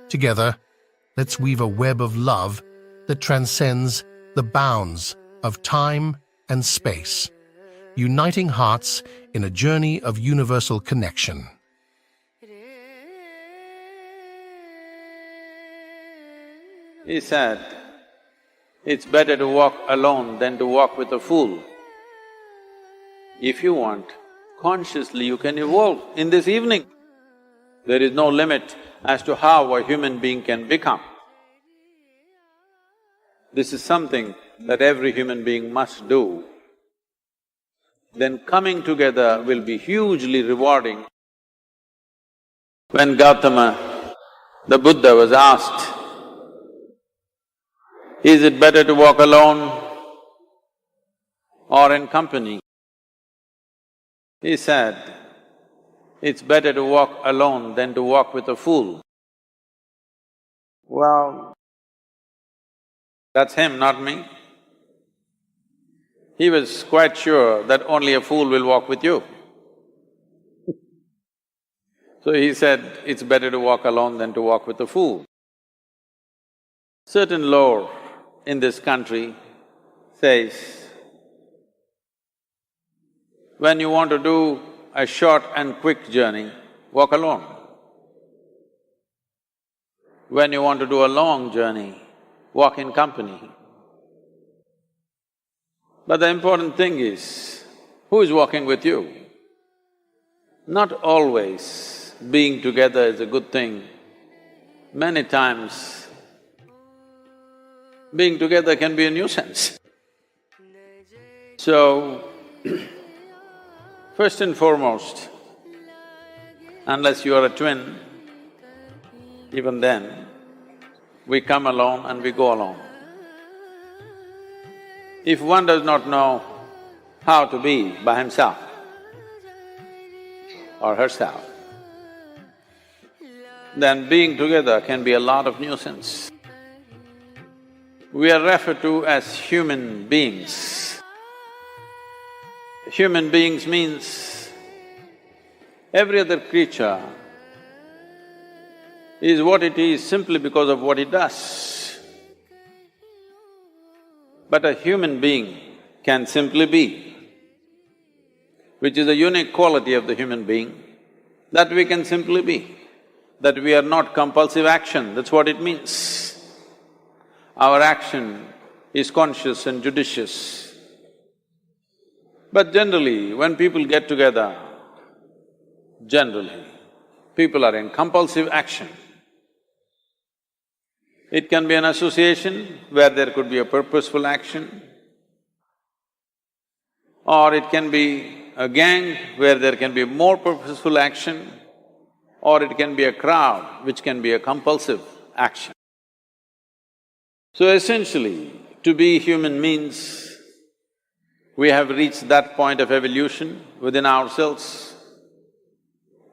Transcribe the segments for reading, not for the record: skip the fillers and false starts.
Together, let's weave a web of love that transcends the bounds of time and space, uniting hearts in a journey of universal connection. He said, it's better to walk alone than to walk with a fool. If you want, consciously you can evolve in this evening. There is no limit as to how a human being can become. This is something that every human being must do. Then coming together will be hugely rewarding. When Gautama, the Buddha, was asked, is it better to walk alone or in company? He said, it's better to walk alone than to walk with a fool. Well, that's him, not me. He was quite sure that only a fool will walk with you. So he said, it's better to walk alone than to walk with a fool. Certain lore in this country says, when you want to do a short and quick journey, walk alone. When you want to do a long journey, walk in company. But the important thing is, who is walking with you? Not always being together is a good thing. Many times, being together can be a nuisance. So, first and foremost, unless you are a twin, even then, we come alone and we go alone. If one does not know how to be by himself or herself, then being together can be a lot of nuisance. We are referred to as human beings. Human beings means every other creature is what it is simply because of what it does. But a human being can simply be, which is a unique quality of the human being, that we can simply be, that we are not compulsive action, that's what it means. Our action is conscious and judicious. But generally, when people get together, generally, people are in compulsive action. It can be an association where there could be a purposeful action, or it can be a gang where there can be more purposeful action, or it can be a crowd which can be a compulsive action. So essentially, to be human means we have reached that point of evolution within ourselves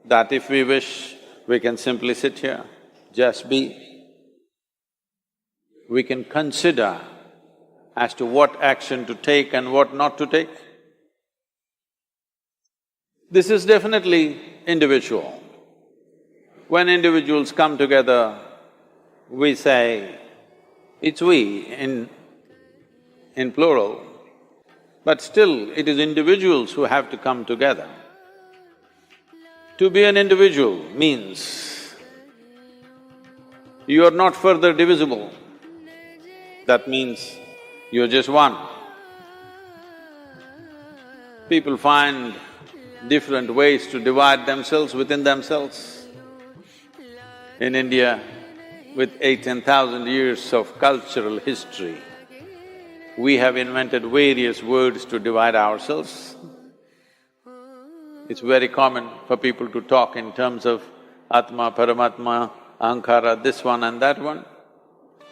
that if we wish, we can simply sit here, just be. We can consider as to what action to take and what not to take. This is definitely individual. When individuals come together, we say, it's we in plural, but still it is individuals who have to come together. To be an individual means you are not further divisible. That means you're just one. People find different ways to divide themselves within themselves. In India, with 8,000–10,000 years of cultural history, we have invented various words to divide ourselves. It's very common for people to talk in terms of Atma, Paramatma, Ahankara, this one and that one.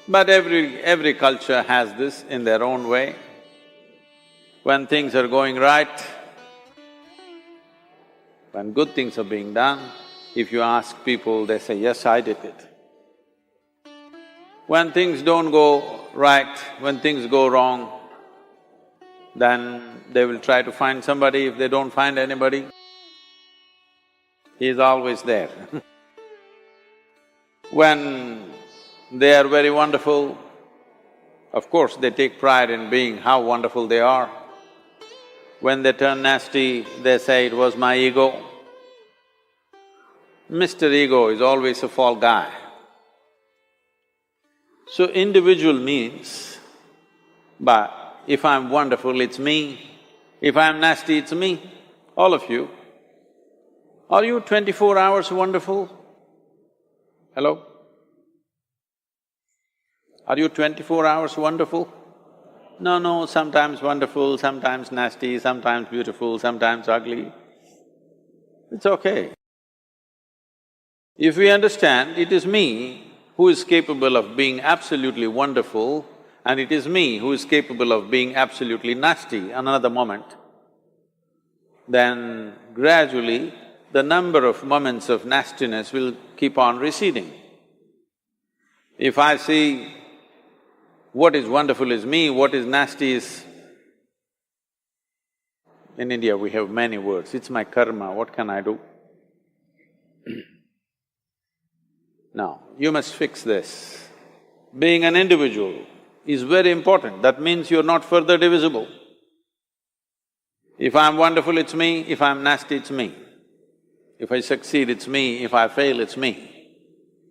But every culture has this in their own way. When things are going right, when good things are being done, if you ask people, they say, yes, I did it. When things don't go right, when things go wrong, then they will try to find somebody. If they don't find anybody, He is always there. When they are very wonderful, of course they take pride in being how wonderful they are. When they turn nasty, they say, it was my ego. Mr. Ego is always a fall guy. So individual means, but if I'm wonderful, it's me. If I'm nasty, it's me. All of you. Are you 24 hours wonderful? Hello? Are you 24 hours wonderful? No, sometimes wonderful, sometimes nasty, sometimes beautiful, sometimes ugly. It's okay. If we understand it is me who is capable of being absolutely wonderful and it is me who is capable of being absolutely nasty another moment, then gradually the number of moments of nastiness will keep on receding. If I see what is wonderful is me, what is nasty is… In India we have many words, it's my karma, what can I do? Now, you must fix this. Being an individual is very important, that means you're not further divisible. If I'm wonderful, it's me, if I'm nasty, it's me. If I succeed, it's me, if I fail, it's me.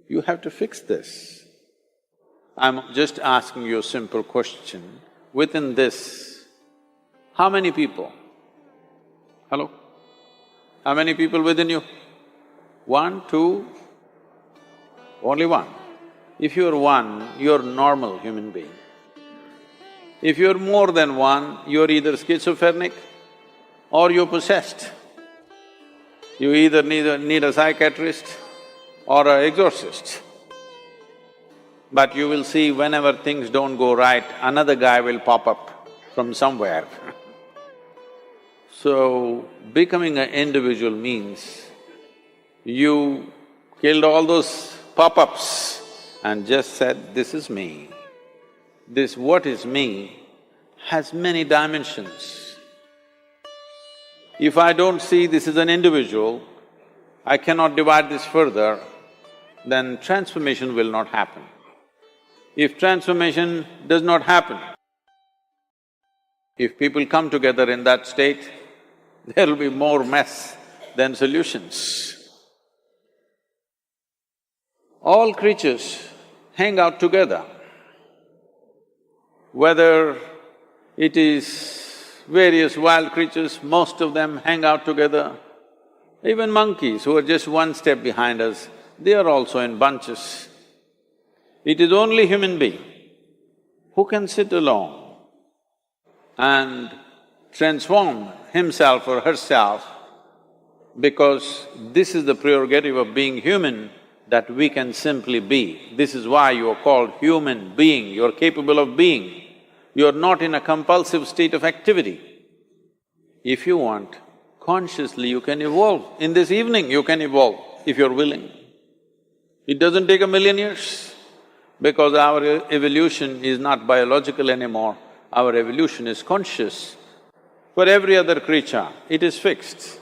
You have to fix this. I'm just asking you a simple question. Within this, how many people? Hello? How many people within you? 1, 2, only one. If you're one, you're a normal human being. If you're more than one, you're either schizophrenic or you're possessed. You either need a psychiatrist or an exorcist. But you will see whenever things don't go right, another guy will pop up from somewhere. So, becoming an individual means you killed all those pop-ups and just said, this is me. This what is me has many dimensions. If I don't see this is an individual, I cannot divide this further, then transformation will not happen. If transformation does not happen, if people come together in that state, there will be more mess than solutions. All creatures hang out together. Whether it is various wild creatures, most of them hang out together. Even monkeys who are just one step behind us, they are also in bunches. It is only human being who can sit alone and transform himself or herself, because this is the prerogative of being human, that we can simply be. This is why you are called human being, you are capable of being. You are not in a compulsive state of activity. If you want, consciously you can evolve. In this evening you can evolve, if you're willing. It doesn't take 1,000,000 years, because our evolution is not biological anymore, our evolution is conscious. For every other creature, it is fixed.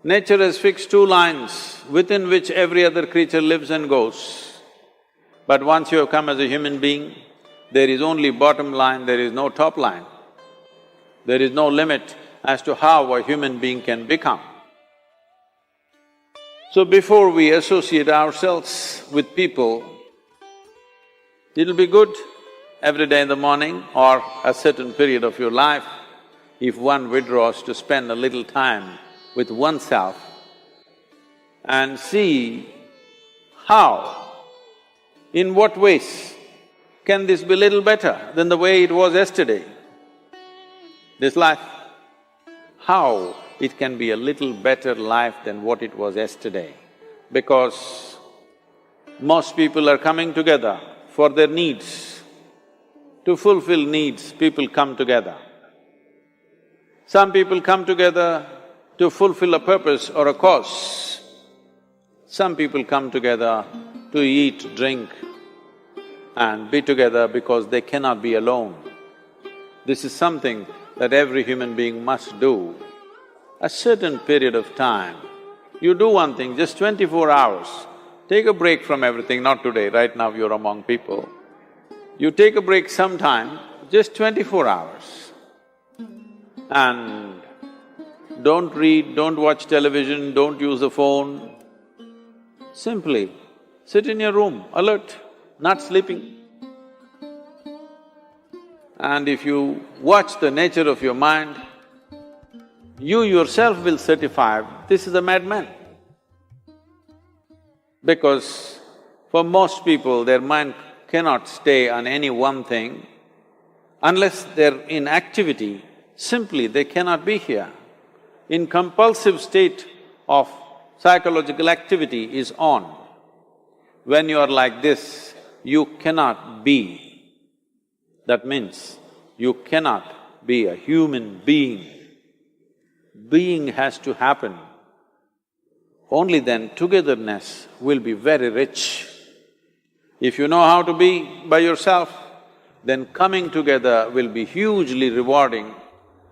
Nature has fixed 2 lines within which every other creature lives and goes. But once you have come as a human being, there is only bottom line, there is no top line. There is no limit as to how a human being can become. So before we associate ourselves with people, it'll be good every day in the morning or a certain period of your life, if one withdraws to spend a little time with oneself and see how, in what ways can this be little better than the way it was yesterday, this life? How it can be a little better life than what it was yesterday, because most people are coming together for their needs. To fulfill needs, people come together. Some people come together to fulfill a purpose or a cause. Some people come together to eat, drink and be together because they cannot be alone. This is something that every human being must do. A certain period of time, You do one thing, just 24 hours, take a break from everything, not today, right now you're among people. You take a break sometime, just 24 hours. And don't read, don't watch television, don't use the phone. Simply sit in your room, alert, not sleeping. And if you watch the nature of your mind, you yourself will certify, this is a madman. Because for most people, their mind cannot stay on any one thing. Unless they're in activity, simply they cannot be here. In compulsive state of psychological activity is on. When you are like this, you cannot be. That means you cannot be a human being. Being has to happen. Only then togetherness will be very rich. If you know how to be by yourself, then coming together will be hugely rewarding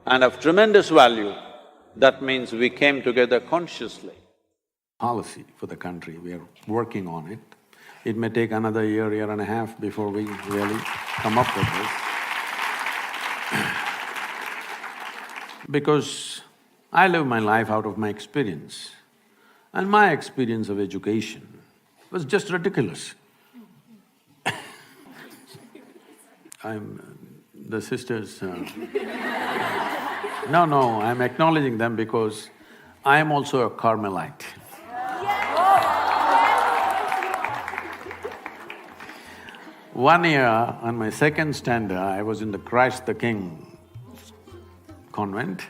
and of tremendous value. That means we came together consciously. Policy for the country, we are working on it. It may take another year, year and a half before we really come up with this. Because I live my life out of my experience, and my experience of education was just ridiculous. The sisters… No, I'm acknowledging them because I am also a Carmelite. One year, on my second standard, I was in the Christ the King convent,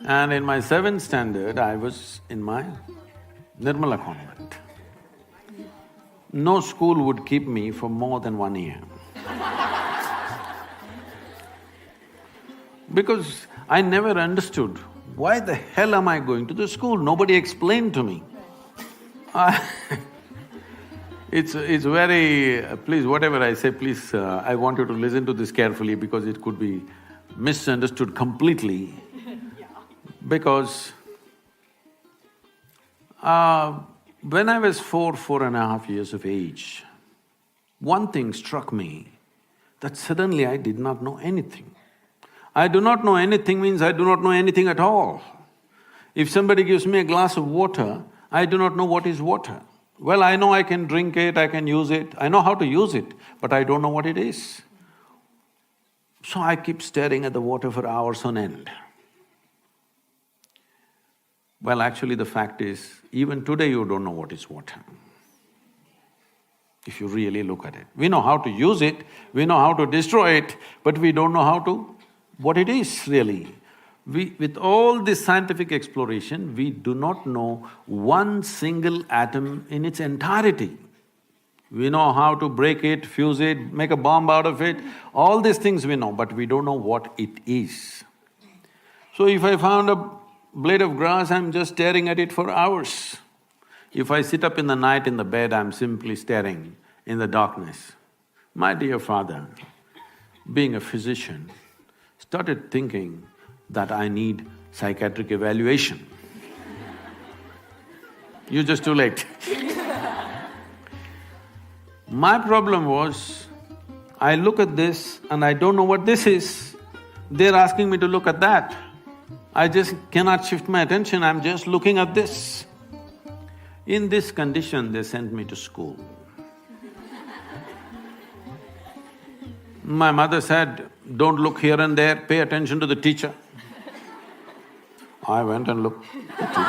and in my seventh standard, I was in my Nirmala convent. No school would keep me for more than 1 year. Because I never understood, why the hell am I going to the school? Nobody explained to me. It's very… please, whatever I say, please, I want you to listen to this carefully because it could be misunderstood completely. Because when I was 4.5 years of age, one thing struck me, that suddenly I did not know anything. I do not know anything means I do not know anything at all. If somebody gives me a glass of water, I do not know what is water. Well, I know I can drink it, I can use it, I know how to use it, but I don't know what it is. So I keep staring at the water for hours on end. Well, actually the fact is, even today you don't know what is water, if you really look at it. We know how to use it, we know how to destroy it, but we don't know what it is really. With all this scientific exploration, we do not know one single atom in its entirety. We know how to break it, fuse it, make a bomb out of it, all these things we know, but we don't know what it is. So if I found a blade of grass, I'm just staring at it for hours. If I sit up in the night in the bed, I'm simply staring in the darkness. My dear father, being a physician, started thinking that I need psychiatric evaluation. You're just too late. My problem was, I look at this and I don't know what this is. They're asking me to look at that. I just cannot shift my attention, I'm just looking at this. In this condition, they sent me to school. My mother said, don't look here and there, pay attention to the teacher. I went and looked at the teacher.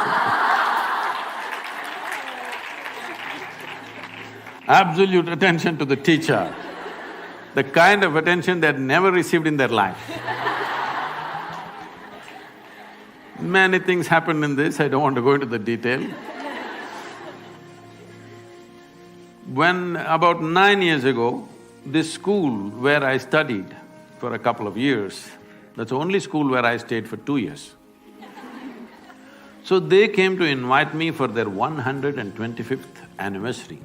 Absolute attention to the teacher, the kind of attention they had never received in their life. Many things happened in this, I don't want to go into the detail. When about 9 years ago, this school where I studied for a couple of years, that's the only school where I stayed for 2 years. So they came to invite me for their 125th anniversary.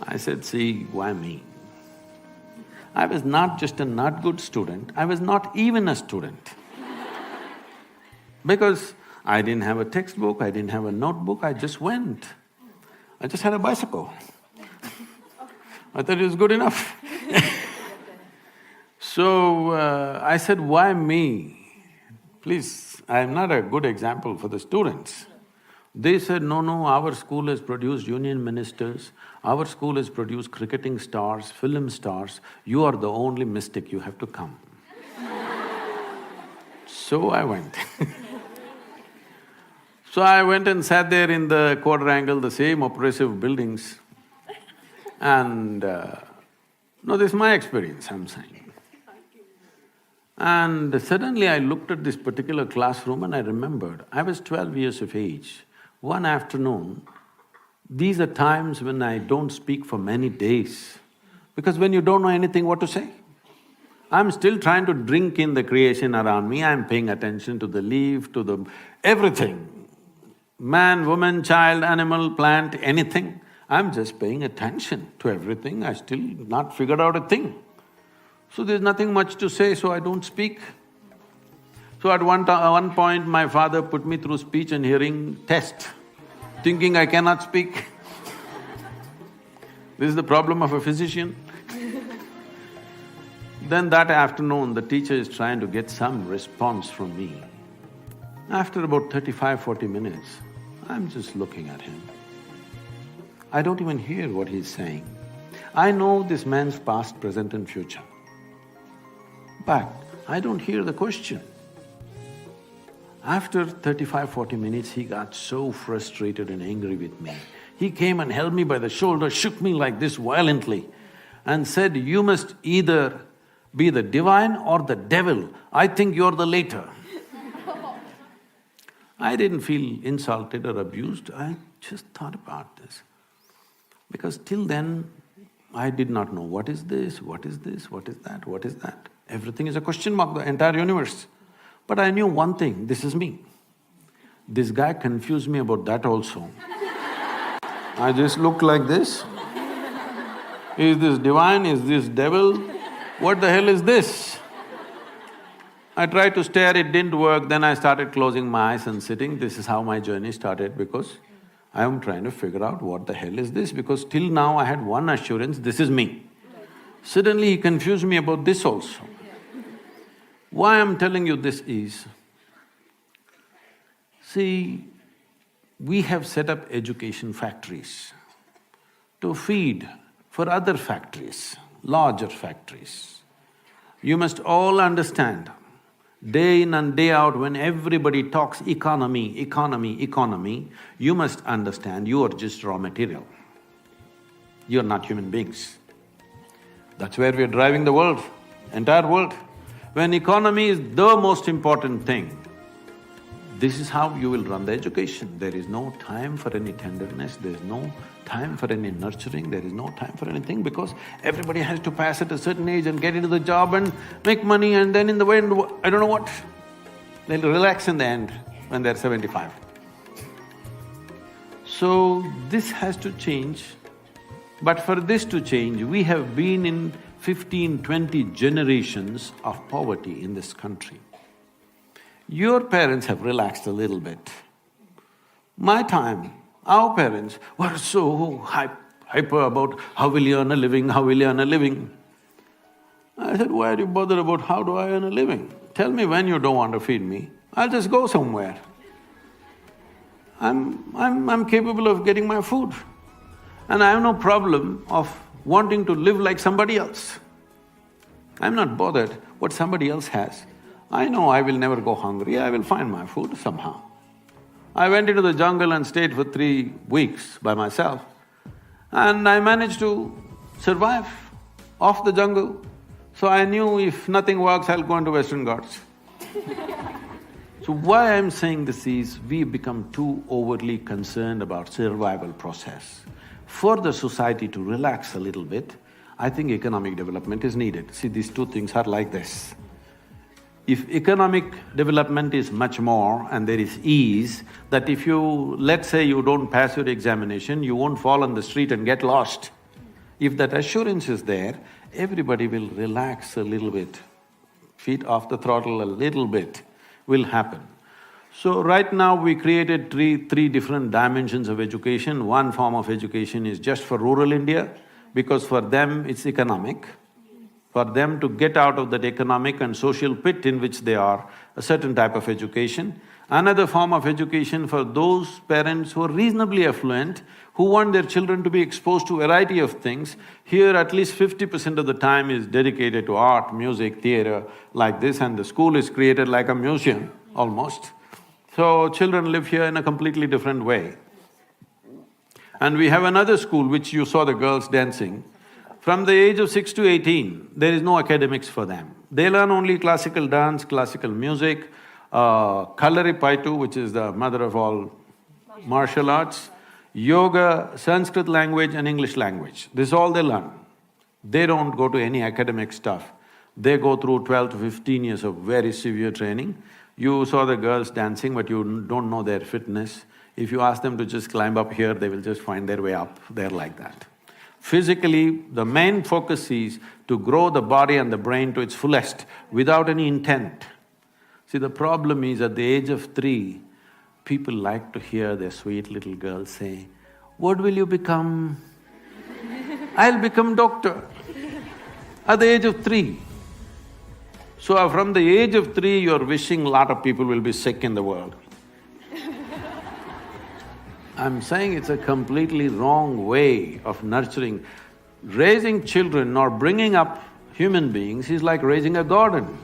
I said, see, why me? I was not just a not good student, I was not even a student. Because I didn't have a textbook, I didn't have a notebook, I just went. I just had a bicycle. I thought it was good enough. So, I said, why me? Please, I'm not a good example for the students. They said, no, no, our school has produced union ministers, our school has produced cricketing stars, film stars, you are the only mystic, you have to come. So I went. So I went and sat there in the quadrangle, the same oppressive buildings, and no, this is my experience, I'm saying. And suddenly I looked at this particular classroom and I remembered, I was 12 years of age. One afternoon, these are times when I don't speak for many days, because when you don't know anything what to say. I'm still trying to drink in the creation around me, I'm paying attention to the leaf, to the… everything. Man, woman, child, animal, plant, anything. I'm just paying attention to everything, I still not figured out a thing. So there's nothing much to say, so I don't speak. So at one point, my father put me through speech and hearing test, thinking I cannot speak. This is the problem of a physician. Then that afternoon, the teacher is trying to get some response from me. After about 35–40 minutes, I'm just looking at him. I don't even hear what he's saying. I know this man's past, present and future, but I don't hear the question. After 35–40 minutes, he got so frustrated and angry with me. He came and held me by the shoulder, shook me like this violently and said, you must either be the divine or the devil. I think you're the later. I didn't feel insulted or abused, I just thought about this. Because till then, I did not know what is this, what is this, what is that, what is that. Everything is a question mark, the entire universe. But I knew one thing, this is me. This guy confused me about that also. I just looked like this. Is this divine, is this devil? What the hell is this? I tried to stare, it didn't work, then I started closing my eyes and sitting. This is how my journey started, because I am trying to figure out what the hell is this, because till now I had one assurance, this is me. Suddenly he confused me about this also. Why I'm telling you this is, see, we have set up education factories to feed for other factories, larger factories. You must all understand, day in and day out when everybody talks economy, economy, economy, you must understand you are just raw material. You're not human beings. That's where we're driving the world, entire world. When economy is the most important thing, this is how you will run the education. There is no time for any tenderness, there is no time for any nurturing, there is no time for anything, because everybody has to pass at a certain age and get into the job and make money, and then in the end, I don't know what, they'll relax in the end when they're 75. So this has to change, but for this to change, we have been in 15–20 generations of poverty in this country. Your parents have relaxed a little bit. My time, our parents were so hyper about how will you earn a living, how will you earn a living. I said, why are you bothered about how do I earn a living? Tell me when you don't want to feed me, I'll just go somewhere. I'm capable of getting my food, and I have no problem of wanting to live like somebody else. I'm not bothered what somebody else has. I know I will never go hungry, I will find my food somehow. I went into the jungle and stayed for 3 weeks by myself, and I managed to survive off the jungle. So I knew if nothing works, I'll go into Western Ghats. So why I'm saying this is, we become too overly concerned about survival process. For the society to relax a little bit, I think economic development is needed. See, these two things are like this. If economic development is much more and there is ease, that if you… let's say you don't pass your examination, you won't fall on the street and get lost. If that assurance is there, everybody will relax a little bit, feet off the throttle a little bit will happen. So right now we created three different dimensions of education. One form of education is just for rural India, because for them it's economic. For them to get out of that economic and social pit in which they are, a certain type of education. Another form of education for those parents who are reasonably affluent, who want their children to be exposed to a variety of things. Here at least 50% of the time is dedicated to art, music, theatre, like this, and the school is created like a museum, almost. So children live here in a completely different way. And we have another school which you saw the girls dancing. From the age of 6 to 18, there is no academics for them. They learn only classical dance, classical music, Kalaripaitu, which is the mother of all martial arts, yoga, Sanskrit language and English language. This is all they learn. They don't go to any academic stuff. They go through 12 to 15 years of very severe training. You saw the girls dancing, but you don't know their fitness. If you ask them to just climb up here, they will just find their way up. They're like that. Physically, the main focus is to grow the body and the brain to its fullest without any intent. See, the problem is at the age of 3, people like to hear their sweet little girls say, "What will you become?" "I'll become doctor." At the age of 3. So from the age of 3, you're wishing a lot of people will be sick in the world. I'm saying it's a completely wrong way of nurturing. Raising children or bringing up human beings is like raising a garden.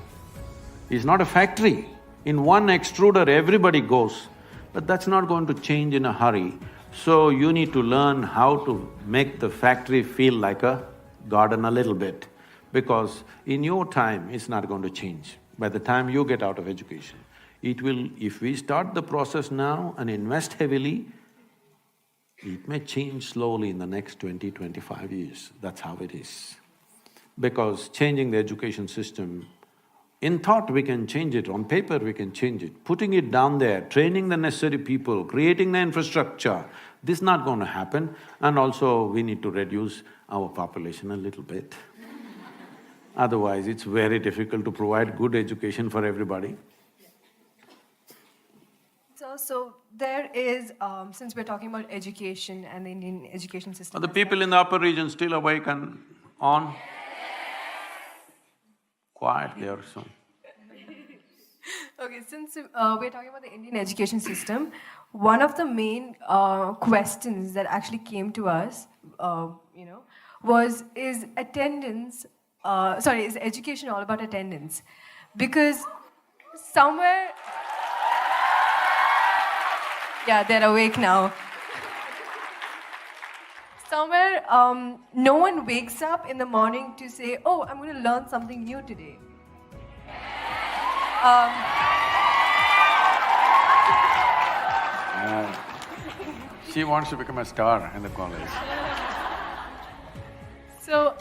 It's not a factory. In one extruder, everybody goes, but that's not going to change in a hurry. So you need to learn how to make the factory feel like a garden a little bit, because in your time, it's not going to change. By the time you get out of education, it will… if we start the process now and invest heavily, it may change slowly in the next 20, 25 years. That's how it is. Because changing the education system, in thought we can change it, on paper we can change it. Putting it down there, training the necessary people, creating the infrastructure, this is not going to happen. And also we need to reduce our population a little bit. Otherwise it's very difficult to provide good education for everybody. So there is, since we're talking about education and the Indian education system… Are the people in the upper region still awake and on? Quiet there, so… Okay, since we're talking about the Indian education system, one of the main questions that actually came to us, was, is attendance… is education all about attendance? Because somewhere… Yeah, they're awake now. Somewhere, no one wakes up in the morning to say, "Oh, I'm going to learn something new today." She wants to become a star in the college. So,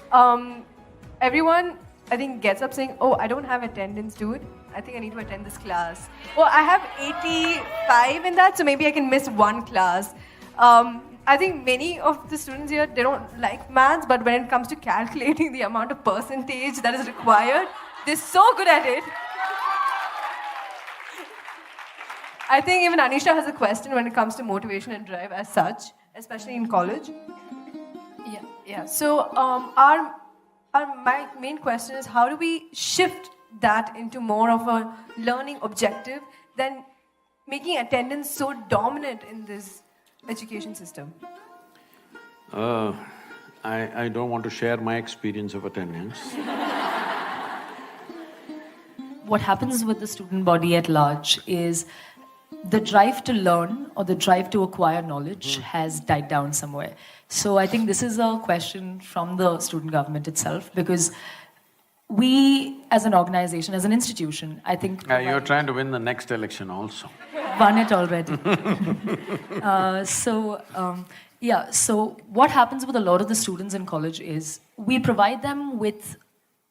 everyone, I think, gets up saying, "Oh, I don't have attendance, dude. I think I need to attend this class. Oh, I have 85 in that, so maybe I can miss one class." I think many of the students here, they don't like maths, but when it comes to calculating the amount of percentage that is required, they're so good at it. I think even Anisha has a question when it comes to motivation and drive as such, especially in college. Yeah. So, my main question is, how do we shift that into more of a learning objective than making attendance so dominant in this education system? I don't want to share my experience of attendance. What happens with the student body at large is the drive to learn or the drive to acquire knowledge has died down somewhere. So I think this is a question from the student government itself, because we as an organization, as an institution, I think… You're trying to win the next election also. Won it already. So what happens with a lot of the students in college is we provide them with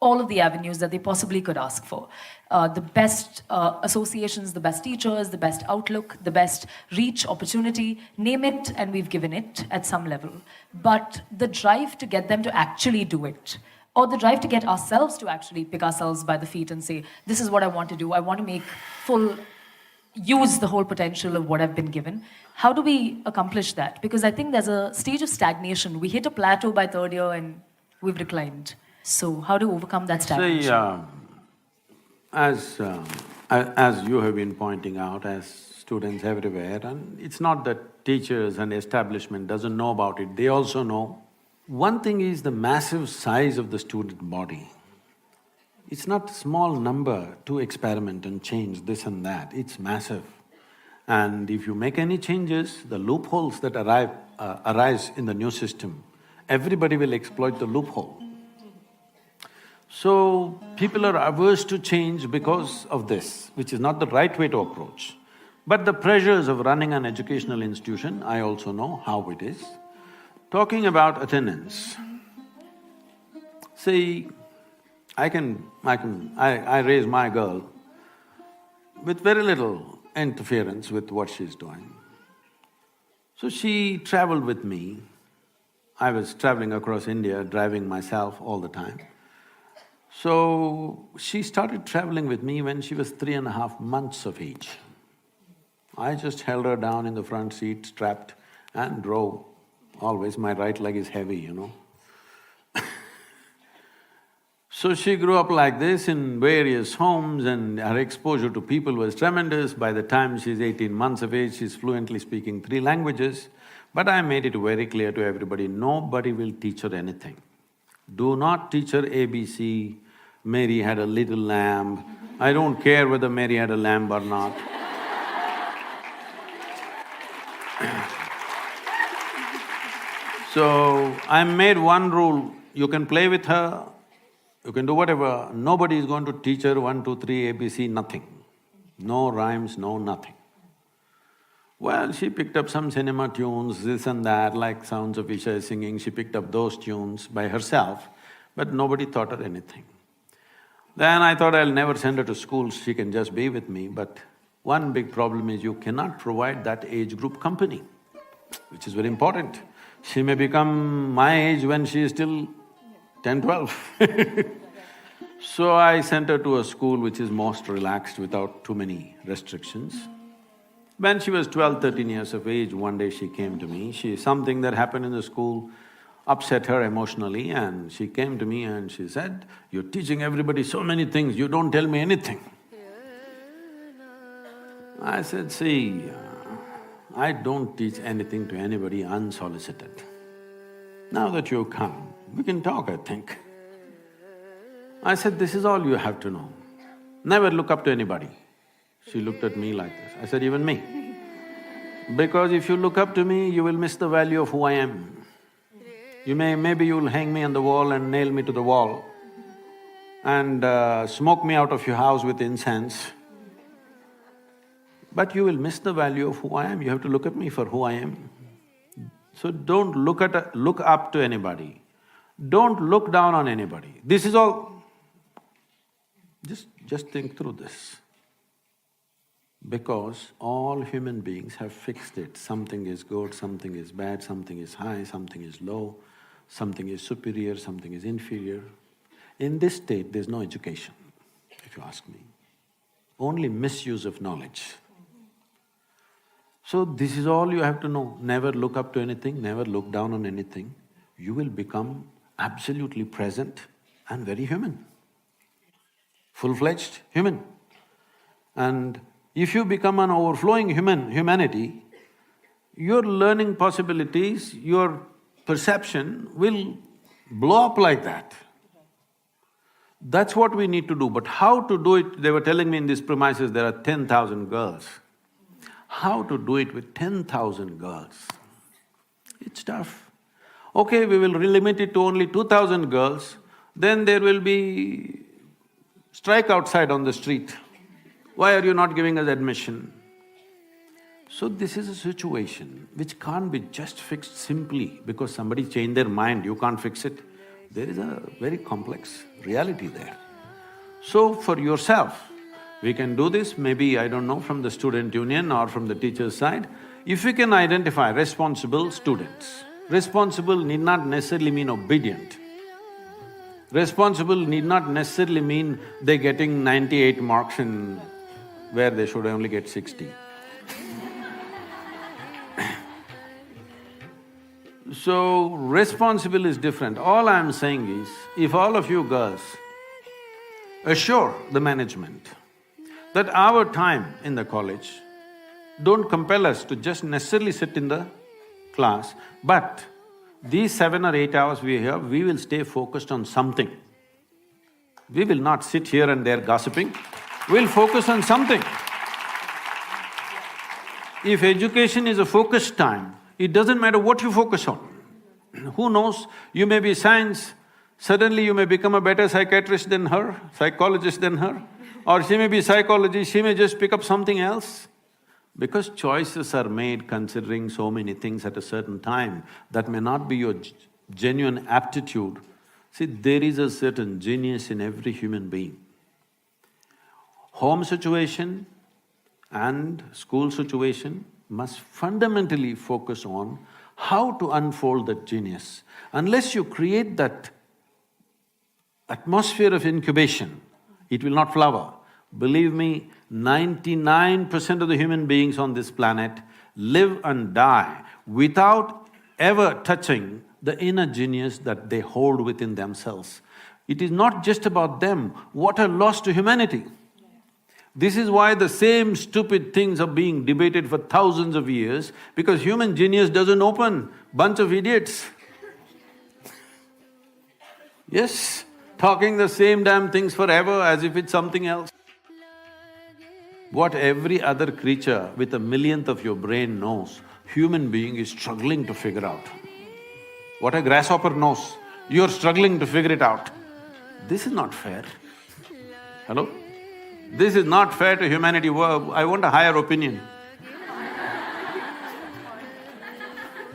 all of the avenues that they possibly could ask for. The best associations, the best teachers, the best outlook, the best reach, opportunity, name it, and we've given it at some level. But the drive to get them to actually do it, or the drive to get ourselves to actually pick ourselves by the feet and say, this is what I want to do, I want to make full use the whole potential of what I've been given. How do we accomplish that? Because I think there's a stage of stagnation. We hit a plateau by third year and we've declined. So how do we overcome that stagnation? See, as you have been pointing out, as students everywhere, and it's not that teachers and establishment doesn't know about it, they also know. One thing is the massive size of the student body. It's not a small number to experiment and change this and that, it's massive. And if you make any changes, the loopholes that arise in the new system, everybody will exploit the loophole. So, people are averse to change because of this, which is not the right way to approach. But the pressures of running an educational institution, I also know how it is. Talking about attendance, see, I raise my girl with very little interference with what she's doing. So she traveled with me. I was traveling across India, driving myself all the time. So she started traveling with me when she was 3.5 months of age. I just held her down in the front seat, strapped, and drove. Always my right leg is heavy, you know. So she grew up like this in various homes and her exposure to people was tremendous. By the time she's 18 months of age, she's fluently speaking 3 languages. But I made it very clear to everybody, nobody will teach her anything. Do not teach her ABC, Mary had a little lamb. I don't care whether Mary had a lamb or not. So, I made one rule, you can play with her, you can do whatever, nobody is going to teach her 1, 2, 3, ABC, nothing. No rhymes, no nothing. Well, she picked up some cinema tunes, this and that, like Sounds of Isha singing, she picked up those tunes by herself, but nobody taught her anything. Then I thought I'll never send her to school, she can just be with me, but one big problem is you cannot provide that age group company, which is very important. She may become my age when she is still 10, 12. So I sent her to a school which is most relaxed without too many restrictions. When she was 12, 13 years of age, one day she came to me, something that happened in the school upset her emotionally and she came to me and she said, "You're teaching everybody so many things, you don't tell me anything." I said, "See, I don't teach anything to anybody unsolicited. Now that you've come, we can talk, I think." I said, "This is all you have to know. Never look up to anybody." She looked at me like this. I said, "Even me? Because if you look up to me, you will miss the value of who I am. Maybe you'll hang me on the wall and nail me to the wall and smoke me out of your house with incense. But you will miss the value of who I am, you have to look at me for who I am. So don't look up to anybody, don't look down on anybody. This is all… Just think through this. Because all human beings have fixed it, something is good, something is bad, something is high, something is low, something is superior, something is inferior. In this state, there's no education, if you ask me. Only misuse of knowledge. So this is all you have to know, never look up to anything, never look down on anything. You will become absolutely present and very human, full-fledged human. And if you become an overflowing humanity, your learning possibilities, your perception will blow up like that. That's what we need to do, but how to do it, they were telling me in these premises there are 10,000 girls. How to do it with 10,000 girls? It's tough. Okay, we will limit it to only 2,000 girls, then there will be strike outside on the street. Why are you not giving us admission? So this is a situation which can't be just fixed simply because somebody changed their mind, you can't fix it. There is a very complex reality there. So for yourself, we can do this, maybe, I don't know, from the student union or from the teacher's side. If we can identify responsible students, responsible need not necessarily mean obedient. Responsible need not necessarily mean they're getting 98 marks in where they should only get 60. So, responsible is different. All I'm saying is, if all of you girls assure the management that our time in the college, don't compel us to just necessarily sit in the class, but these 7 or 8 hours we are here, we will stay focused on something. We will not sit here and there gossiping, we'll focus on something. If education is a focused time, it doesn't matter what you focus on. Who knows, you may be science, suddenly you may become a better psychiatrist than her, psychologist than her, or she may be psychology, she may just pick up something else. Because choices are made considering so many things at a certain time, that may not be your genuine aptitude. See, there is a certain genius in every human being. Home situation and school situation must fundamentally focus on how to unfold that genius. Unless you create that atmosphere of incubation, it will not flower. Believe me, 99% of the human beings on this planet live and die without ever touching the inner genius that they hold within themselves. It is not just about them, what a loss to humanity. This is why the same stupid things are being debated for thousands of years, because human genius doesn't open, bunch of idiots. Yes, talking the same damn things forever as if it's something else. What every other creature with a millionth of your brain knows, human being is struggling to figure out. What a grasshopper knows, you're struggling to figure it out. This is not fair. Hello? This is not fair to humanity. I want a higher opinion.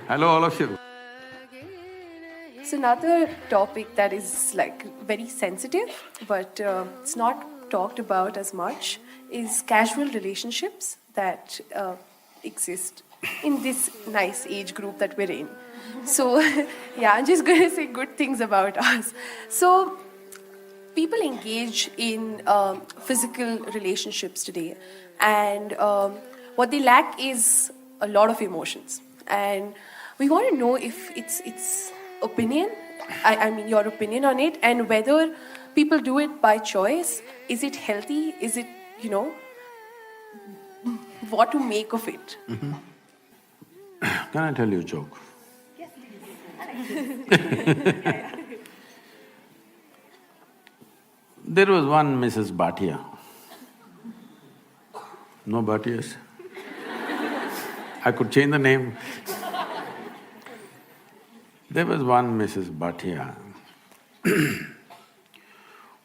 Hello, all of you. It's another topic that is like very sensitive, but it's not talked about as much, is casual relationships that exist in this nice age group that we're in. So, yeah, I'm just going to say good things about us. So, people engage in physical relationships today, and what they lack is a lot of emotions. And we want to know if it's opinion, I mean your opinion on it, and whether people do it by choice. Is it healthy? Is it, you know, what to make of it? Can I tell you a joke? Yes, There was one Mrs. Bhatia. No Bhatias? I could change the name. There was one Mrs. Bhatia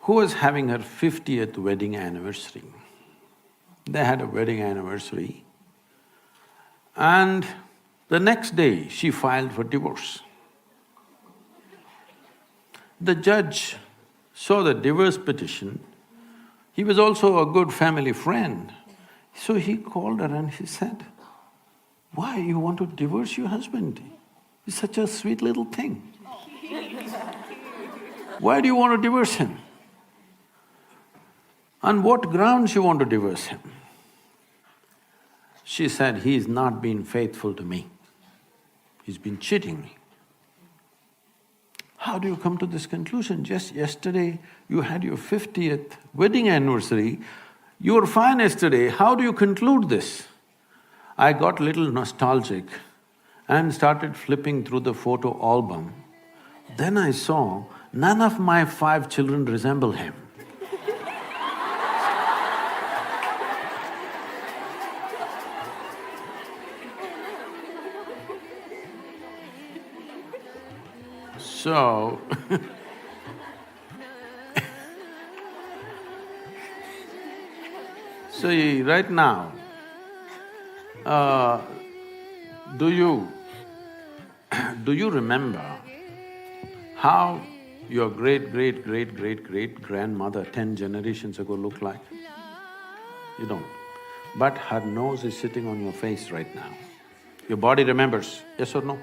who was having her 50th wedding anniversary. They had a wedding anniversary, and the next day she filed for divorce. The judge saw the divorce petition. He was also a good family friend. So he called her and he said, "Why you want to divorce your husband? He's such a sweet little thing. Why do you want to divorce him? On what grounds you want to divorce him?" She said, "He's not been faithful to me. He's been cheating me." How do you come to this conclusion? Just yesterday you had your 50th wedding anniversary, you were fine yesterday, how do you conclude this? I got little nostalgic and started flipping through the photo album. Then I saw none of my 5 children resemble him. So see, right now, do you remember how your great-great-great-great-great-grandmother 10 generations ago looked like? You don't. But her nose is sitting on your face right now. Your body remembers, yes or no?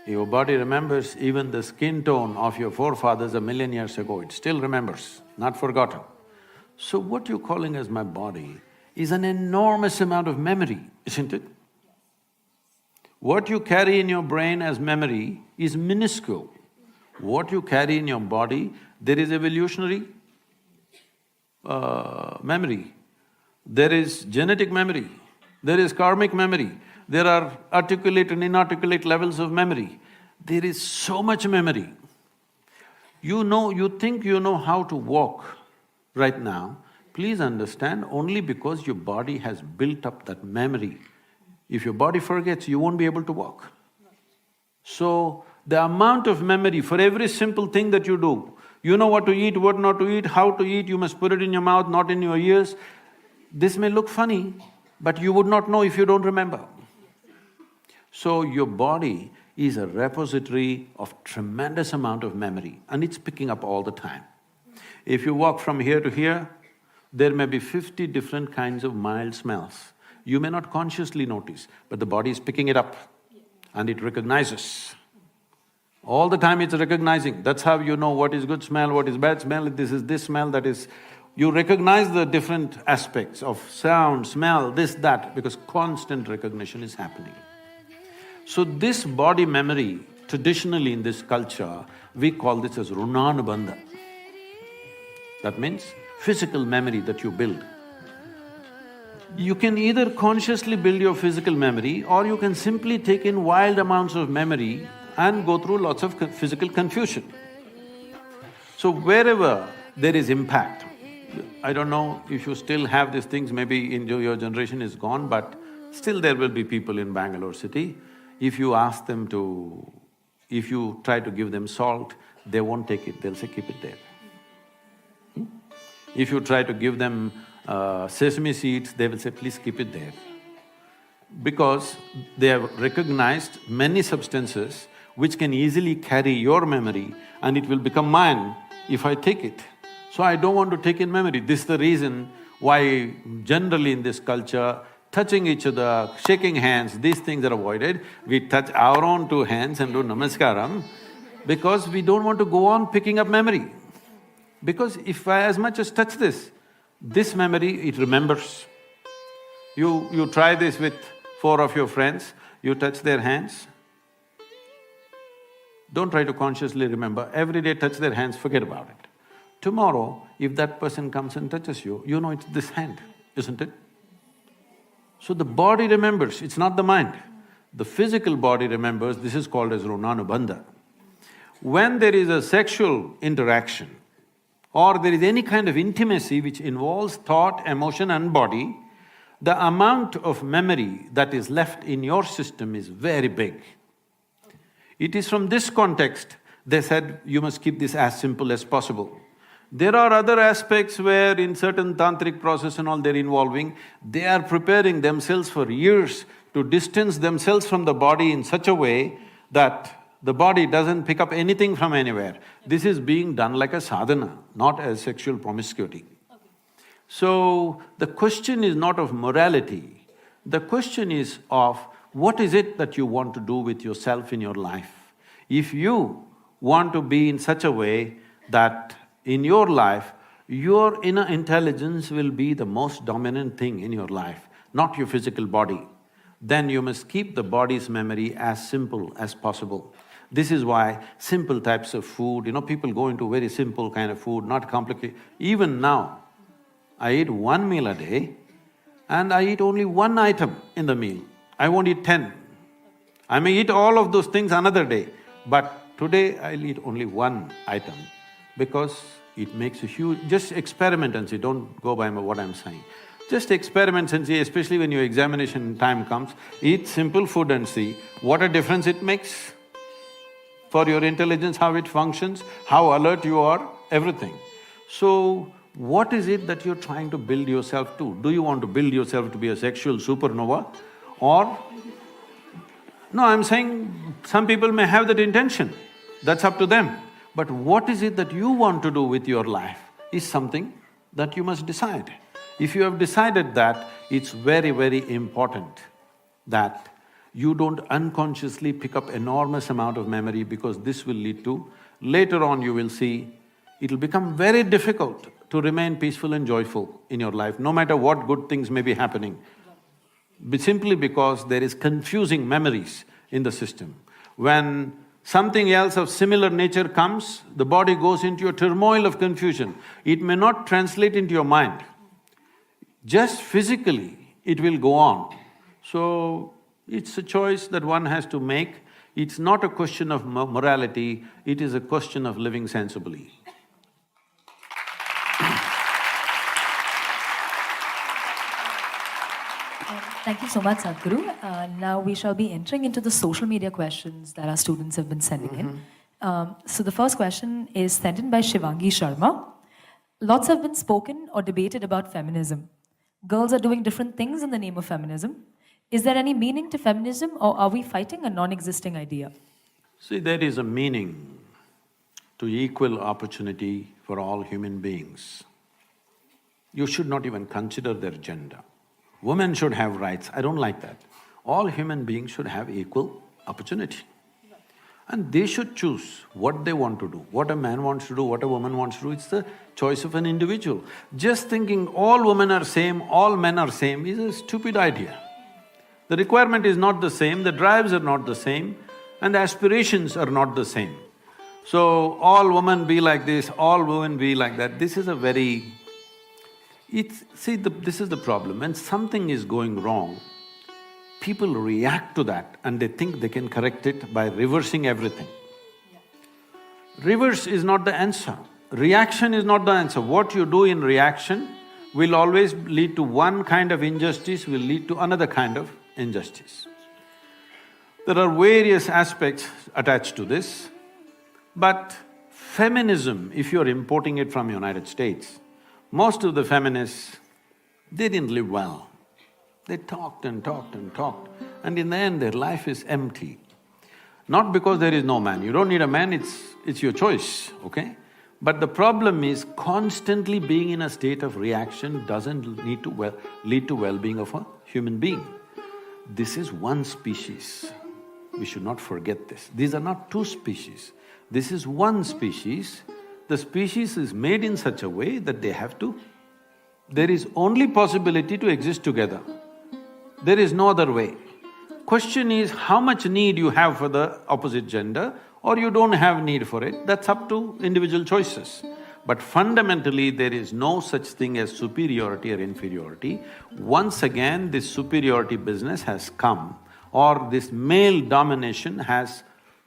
Your body remembers even the skin tone of your forefathers 1,000,000 years ago, it still remembers, not forgotten. So what you're calling as my body is an enormous amount of memory, isn't it? What you carry in your brain as memory is minuscule. What you carry in your body, there is evolutionary memory, there is genetic memory, there is karmic memory, there are articulate and inarticulate levels of memory. There is so much memory. You think you know how to walk right now, please understand, only because your body has built up that memory. If your body forgets, you won't be able to walk. So, the amount of memory for every simple thing that you do, you know what to eat, what not to eat, how to eat, you must put it in your mouth, not in your ears. This may look funny, but you would not know if you don't remember. So, your body is a repository of tremendous amount of memory and it's picking up all the time. If you walk from here to here, there may be 50 different kinds of mild smells. You may not consciously notice, but the body is picking it up and it recognizes. All the time it's recognizing, that's how you know what is good smell, what is bad smell, this is this smell, that is… You recognize the different aspects of sound, smell, this, that, because constant recognition is happening. So this body memory, traditionally in this culture, we call this as runanubandha. That means physical memory that you build. You can either consciously build your physical memory or you can simply take in wild amounts of memory and go through lots of physical confusion. So wherever there is impact, I don't know if you still have these things, maybe in your generation is gone, but still there will be people in Bangalore city. If you ask them to… if you try to give them salt, they won't take it, they'll say, keep it there. If you try to give them sesame seeds, they will say, please keep it there. Because they have recognized many substances which can easily carry your memory and it will become mine if I take it. So I don't want to take in memory. This is the reason why generally in this culture, touching each other, shaking hands, these things are avoided. We touch our own two hands and do namaskaram because we don't want to go on picking up memory. Because if I as much as touch this memory, it remembers. You try this with 4 of your friends, you touch their hands. Don't try to consciously remember, every day touch their hands, forget about it. Tomorrow, if that person comes and touches you, you know it's this hand, isn't it? So the body remembers, it's not the mind. The physical body remembers, this is called as runanubandha. When there is a sexual interaction or there is any kind of intimacy which involves thought, emotion and body, the amount of memory that is left in your system is very big. It is from this context they said you must keep this as simple as possible. There are other aspects where in certain tantric process and all they're involving, they are preparing themselves for years to distance themselves from the body in such a way that the body doesn't pick up anything from anywhere. This is being done like a sadhana, not as sexual promiscuity. So, the question is not of morality, the question is of what is it that you want to do with yourself in your life. If you want to be in such a way that in your life, your inner intelligence will be the most dominant thing in your life, not your physical body, then you must keep the body's memory as simple as possible. This is why simple types of food, people go into very simple kind of food, not complicated. Even now, I eat 1 meal a day and I eat only 1 item in the meal. I won't eat 10. I may eat all of those things another day, but today I'll eat only 1 item because it makes a huge… Just experiment and see, don't go by what I'm saying. Just experiment and see, especially when your examination time comes, eat simple food and see what a difference it makes for your intelligence, how it functions, how alert you are, everything. So, what is it that you're trying to build yourself to? Do you want to build yourself to be a sexual supernova or… No, I'm saying some people may have that intention, that's up to them. But what is it that you want to do with your life is something that you must decide. If you have decided that, it's very, very important that you don't unconsciously pick up enormous amount of memory because this will lead to… Later on you will see, it'll become very difficult to remain peaceful and joyful in your life, no matter what good things may be happening. Simply because there is confusing memories in the system. When something else of similar nature comes, the body goes into a turmoil of confusion. It may not translate into your mind. Just physically, it will go on. So, it's a choice that one has to make. It's not a question of morality, it is a question of living sensibly. Thank you so much, Sadhguru. Now we shall be entering into the social media questions that our students have been sending in. So the first question is sent in by Shivangi Sharma. Lots have been spoken or debated about feminism. Girls are doing different things in the name of feminism. Is there any meaning to feminism, or are we fighting a non-existing idea? See, there is a meaning to equal opportunity for all human beings. You should not even consider their gender. Women should have rights, I don't like that. All human beings should have equal opportunity. And they should choose what they want to do. What a man wants to do, what a woman wants to do, it's the choice of an individual. Just thinking all women are same, all men are same is a stupid idea. The requirement is not the same, the drives are not the same, and the aspirations are not the same. So, all women be like this, all women be like that, this is a very… this is the problem, when something is going wrong, people react to that and they think they can correct it by reversing everything. Reverse is not the answer, reaction is not the answer. What you do in reaction will always lead to one kind of injustice, will lead to another kind of injustice. There are various aspects attached to this, but feminism, if you're importing it from United States, most of the feminists, they didn't live well. They talked and talked and talked, and in the end their life is empty. Not because there is no man, you don't need a man, it's your choice, okay? But the problem is constantly being in a state of reaction doesn't lead to well-being of a human being. This is one species, we should not forget this. These are not two species, this is one species. The species is made in such a way that they have to… there is only possibility to exist together. There is no other way. Question is how much need you have for the opposite gender, or you don't have need for it, that's up to individual choices. But fundamentally, there is no such thing as superiority or inferiority. Once again, this superiority business has come, or this male domination has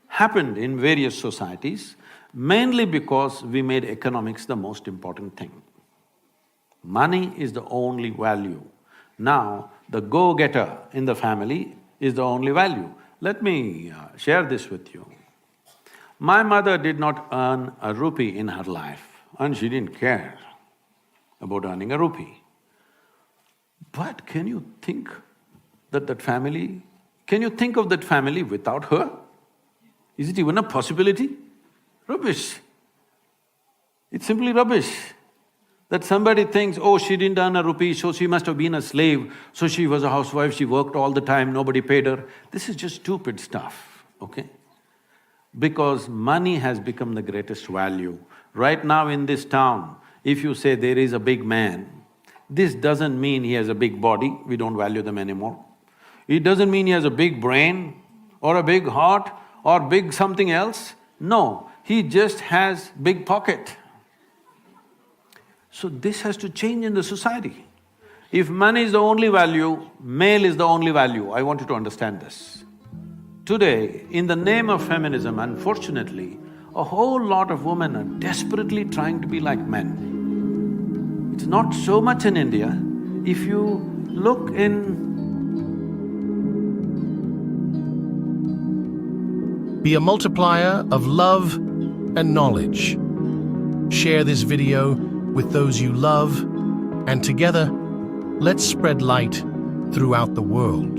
happened in various societies, mainly because we made economics the most important thing. Money is the only value. Now, the go-getter in the family is the only value. Let me share this with you. My mother did not earn a rupee in her life, and she didn't care about earning a rupee. But can you think that family… can you think of that family without her? Is it even a possibility? Rubbish. It's simply rubbish. That somebody thinks, oh, she didn't earn a rupee, so she must have been a slave, so she was a housewife, she worked all the time, nobody paid her. This is just stupid stuff, okay? Because money has become the greatest value. Right now in this town, if you say there is a big man, this doesn't mean he has a big body, we don't value them anymore. It doesn't mean he has a big brain, or a big heart, or big something else. No, he just has big pocket. So this has to change in the society. If money is the only value, male is the only value, I want you to understand this. Today, in the name of feminism, unfortunately, a whole lot of women are desperately trying to be like men. It's not so much in India. If you look in… Be a multiplier of love and knowledge. Share this video with those you love, and together, let's spread light throughout the world.